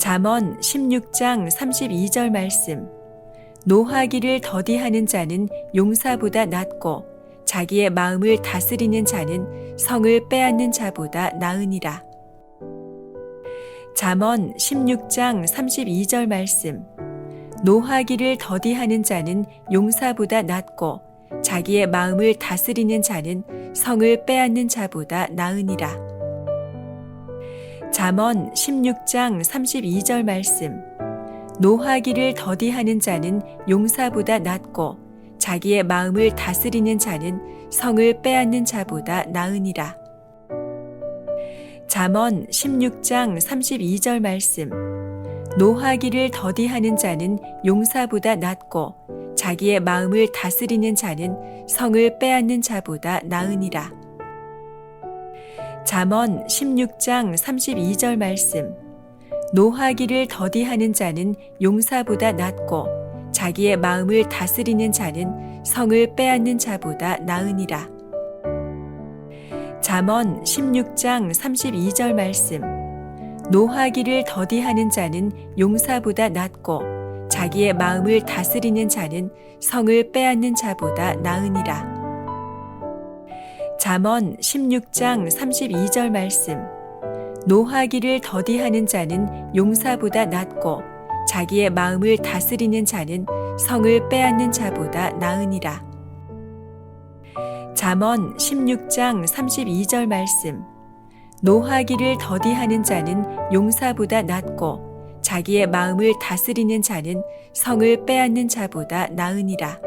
잠언 16장 32절 말씀. 노하기를 더디하는 자는 용사보다 낫고 자기의 마음을 다스리는 자는 성을 빼앗는 자보다 나으니라. 잠언 16장 32절 말씀. 노하기를 더디하는 자는 용사보다 낫고 자기의 마음을 다스리는 자는 성을 빼앗는 자보다 나으니라. 잠언 16장 32절 말씀. 노하기를 더디하는 자는 용사보다 낫고 자기의 마음을 다스리는 자는 성을 빼앗는 자보다 나으니라. 잠언 16장 32절 말씀. 노하기를 더디하는 자는 용사보다 낫고 자기의 마음을 다스리는 자는 성을 빼앗는 자보다 나으니라. 잠언 16장 32절 말씀. 노하기를 더디하는 자는 용사보다 낫고 자기의 마음을 다스리는 자는 성을 빼앗는 자보다 나으니라. 잠언 16장 32절 말씀. 노하기를 더디하는 자는 용사보다 낫고 자기의 마음을 다스리는 자는 성을 빼앗는 자보다 나으니라. 잠언 16장 32절 말씀. 노하기를 더디하는 자는 용사보다 낫고 자기의 마음을 다스리는 자는 성을 빼앗는 자보다 나으니라. 잠언 16장 32절 말씀. 노하기를 더디하는 자는 용사보다 낫고 자기의 마음을 다스리는 자는 성을 빼앗는 자보다 나으니라.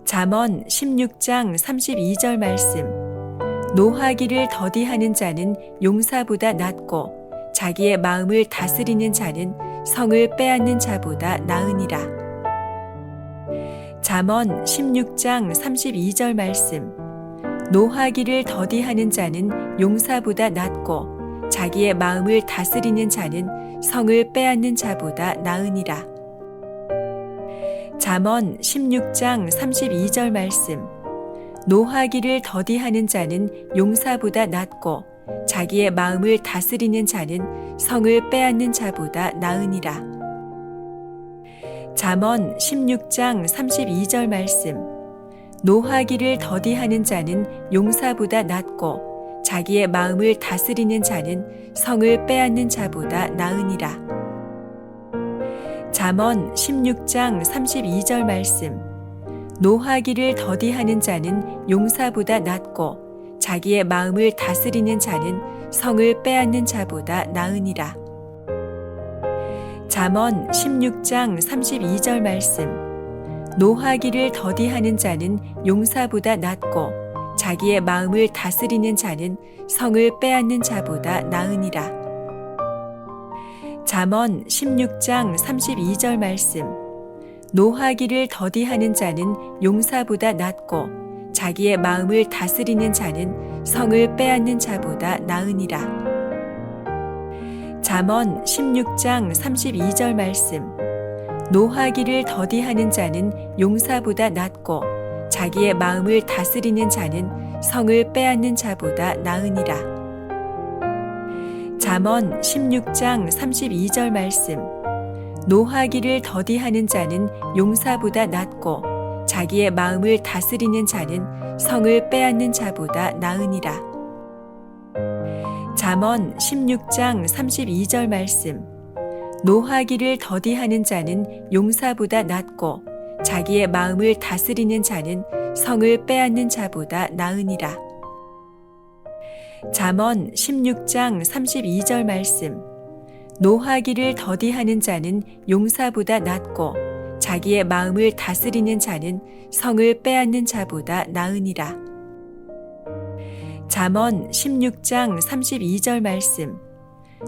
잠언 16장 32절 말씀. 노하기를 더디하는 자는 용사보다 낫고 자기의 마음을 다스리는 자는 성을 빼앗는 자보다 나으니라. 잠언 16장 32절 말씀. 노하기를 더디하는 자는 용사보다 낫고 자기의 마음을 다스리는 자는 성을 빼앗는 자보다 나으니라. 잠언 16장 32절 말씀. 노하기를 더디하는 자는 용사보다 낫고 자기의 마음을 다스리는 자는 성을 빼앗는 자보다 나으니라. 잠언 16장 32절 말씀. 노하기를 더디하는 자는 용사보다 낫고 자기의 마음을 다스리는 자는 성을 빼앗는 자보다 나으니라. 잠언 16장 32절 말씀. 노하기를 더디하는 자는 용사보다 낫고 자기의 마음을 다스리는 자는 성을 빼앗는 자보다 나으니라. 잠언 16장 32절 말씀. 노하기를 더디하는 자는 용사보다 낫고 자기의 마음을 다스리는 자는 성을 빼앗는 자보다 나으니라. 잠언 16장 32절 말씀. 노하기를 더디하는 자는 용사보다 낫고 자기의 마음을 다스리는 자는 성을 빼앗는 자보다 나으니라. 잠언 16장 32절 말씀. 노하기를 더디하는 자는 용사보다 낫고 자기의 마음을 다스리는 자는 성을 빼앗는 자보다 나으니라. 잠언 16장 32절 말씀. 노하기를 더디하는 자는 용사보다 낫고 자기의 마음을 다스리는 자는 성을 빼앗는 자보다 나으니라. 잠언 16장 32절 말씀. 노하기를 더디하는 자는 용사보다 낫고 자기의 마음을 다스리는 자는 성을 빼앗는 자보다 나으니라. 잠언 16장 32절 말씀. 노하기를 더디하는 자는 용사보다 낫고 자기의 마음을 다스리는 자는 성을 빼앗는 자보다 나으니라. 잠언 16장 32절 말씀.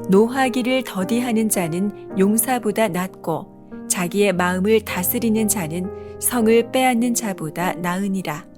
노하기를 더디하는 자는 용사보다 낫고 자기의 마음을 다스리는 자는 성을 빼앗는 자보다 나으니라.